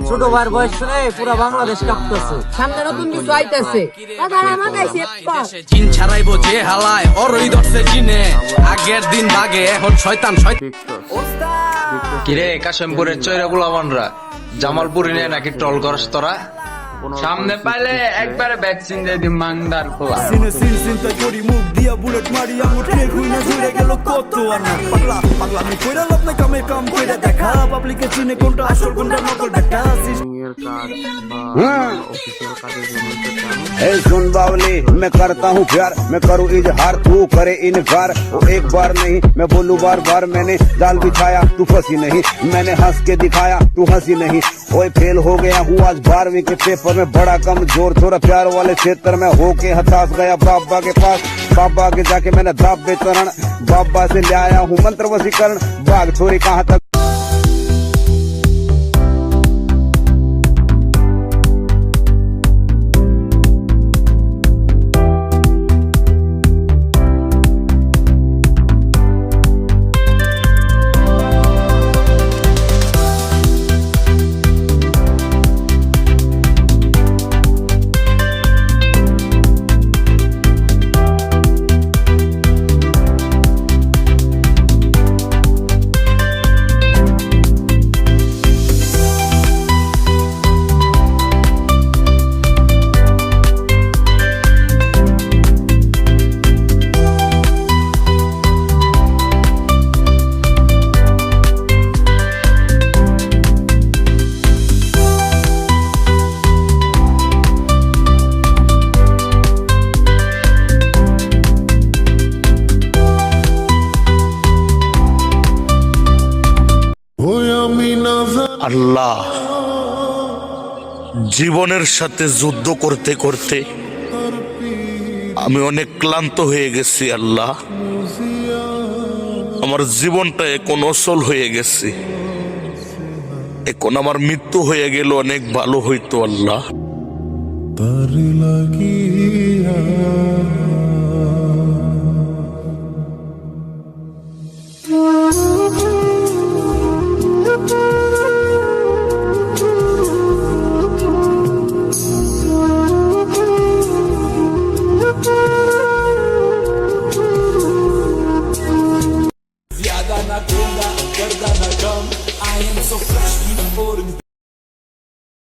ছোট ভাইয়ের বয়স শুনে পুরো বাংলাদেশ কাঁপতেছে। সামনে নতুন কিছু আইতেছে। জিন ছাড়াইবো যে হালায় ওরই দর্শে জিনে আগের দিন বাগে এখন শয়তান কিরে কাশিমপুরের চৈরা গুলাবানরা জামালপুরি নিয়ে নাকি ট্রল করস তোরা? সামনে পাইলে একবারে ভ্যাকসিন দিয়ে দিম মাংদার খোলা। সিনে সিনটা করি মুখ দিয়া বুলেট মারি আমার ট্রেন হইনা জুড়ে গেল কত আর না পাগলা পাগলা আমি কইরা লাভ না কামে কাম কইরা দেখা পাবলিকে চিনে কোনটা আসল কোনটা নকল দেখা এর কাজ বা অফিসিয়াল কাজের জন্য ए सुन बावली मैं करता हूँ प्यार मैं करूँ इजहार तू करे इनकार वो एक बार नहीं मैं बोलूँ बार बार मैंने जाल बिछाया तू फंसी नहीं मैंने हंस के दिखाया तू हंसी नहीं ओए फेल हो गया हूँ आज 12वीं के पेपर में बड़ा कमजोर थोड़ा प्यार वाले क्षेत्र में होके हताश गया बाबा के पास बाबा के जाके मैंने दाब बेचरण बाबा से ले आया हूँ मंत्र वशीकरण बाग छोरी कहाँ तक আল্লাহ, জীবনের সাথে যুদ্ধ করতে করতে আমি অনেক ক্লান্ত হয়ে গেছি। আল্লাহ, আমার জীবনটা এখন অচল হয়ে গেছে। এখন আমার মৃত্যু হয়ে গেল অনেক ভালো হইতো। আল্লাহ,